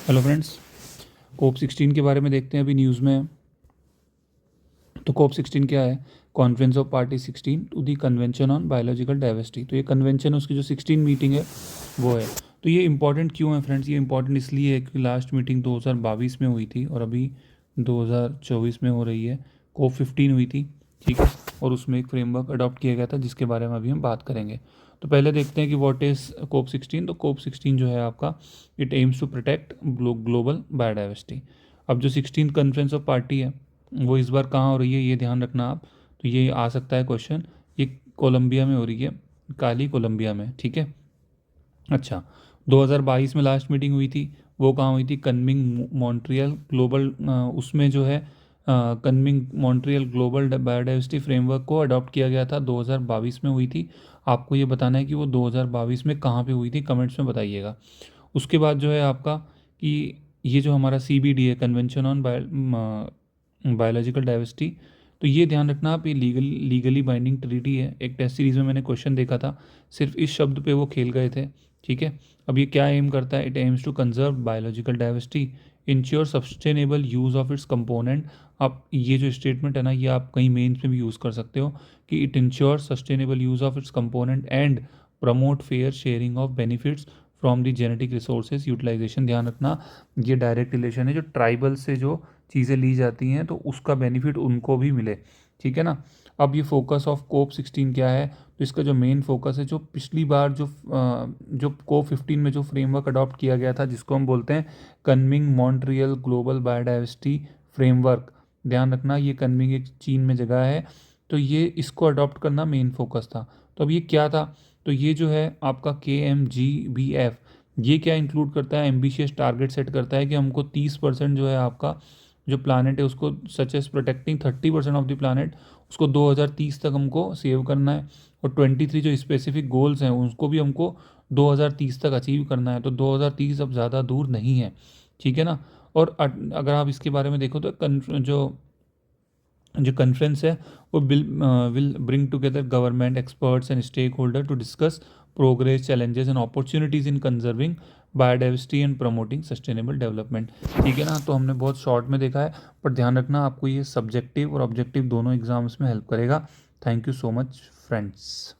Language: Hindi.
हेलो फ्रेंड्स, कोप 16 के बारे में देखते हैं अभी न्यूज़ में। तो कोप 16 क्या है? Conference of party 16 to the convention on biological diversity. तो ये कन्वेंशन उसकी जो 16 मीटिंग है वो है। तो ये इंपॉर्टेंट क्यों है फ्रेंड्स? ये इंपॉर्टेंट इसलिए है कि लास्ट मीटिंग 2022 में हुई थी और अभी 2024 में हो रही है। कोप 15 हुई थी, ठीक है, और उसमें एक फ्रेमवर्क अडॉप्ट किया गया था जिसके बारे में अभी हम बात करेंगे। तो पहले देखते हैं कि व्हाट इज़ कोप 16। तो कोप 16 जो है आपका, it aims to protect global biodiversity. अब जो 16th कॉन्फ्रेंस ऑफ पार्टी है वो इस बार कहाँ हो रही है, ये ध्यान रखना आप। तो ये आ सकता है क्वेश्चन। ये कोलंबिया में हो रही है, काली कोलंबिया में, ठीक है। अच्छा, 2022 में लास्ट मीटिंग हुई थी, वो कहाँ हुई थी? कन्मिंग मॉन्ट्रियल ग्लोबल। उसमें जो है कन्मिंग मॉन्ट्रियल ग्लोबल बायोडाइवर्सिटी फ्रेमवर्क को अडॉप्ट किया गया था, 2022 में हुई थी। आपको ये बताना है कि वो 2022 में कहाँ पे हुई थी, कमेंट्स में बताइएगा। उसके बाद जो है आपका कि ये जो हमारा CBD है, कन्वेंशन ऑन बायोलॉजिकल डाइवर्सिटी, तो ये ध्यान रखना आप, ये लीगली बाइंडिंग ट्रीटी है। एक टेस्ट सीरीज में मैंने क्वेश्चन देखा था, सिर्फ इस शब्द पे वो खेल गए थे, ठीक है। अब ये क्या एम करता है? It aims to conserve biological diversity, ensure sustainable use of its component. आप ये जो स्टेटमेंट है ना, ये आप कहीं मेन्स में भी यूज़ कर सकते हो कि it ensure sustainable use of its component and promote fair sharing of benefits from the genetic resources utilisation. ध्यान रखना, ये डायरेक्ट रिलेशन है, जो ट्राइबल से जो चीज़ें ली जाती हैं तो उसका बेनिफिट उनको भी मिले, ठीक है ना। अब ये फोकस ऑफ कोप 16 क्या है? तो इसका जो मेन फोकस है, जो पिछली बार जो कोप 15 में जो फ्रेमवर्क अडॉप्ट किया गया था, जिसको हम बोलते हैं कन्मिंग मॉन्ट्रियल ग्लोबल बायोडाइवर्सिटी फ्रेमवर्क। ध्यान रखना, ये कन्मिंग एक चीन में जगह है, तो ये इसको अडॉप्ट करना मेन फोकस था। तो अब ये क्या था? तो ये जो है आपका KMGBF, ये क्या इंक्लूड करता है? एम्बिशियस टारगेट सेट करता है कि हमको 30% जो है आपका जो प्लानट है उसको, such as protecting 30% of the planet, उसको 2030 तक हमको सेव करना है। और 23 जो स्पेसिफिक गोल्स हैं उसको भी हमको 2030 तक अचीव करना है। तो 2030 अब ज़्यादा दूर नहीं है, ठीक है ना। और अगर आप इसके बारे में देखो तो जो जो कॉन्फ्रेंस है वो will bring together government experts and stakeholder to discuss progress, challenges and opportunities in conserving biodiversity and promoting sustainable development, ठीक है ना। तो हमने बहुत शॉर्ट में देखा है, पर ध्यान रखना आपको ये सब्जेक्टिव और ऑब्जेक्टिव दोनों एग्जाम्स में हेल्प करेगा। Thank you so much friends.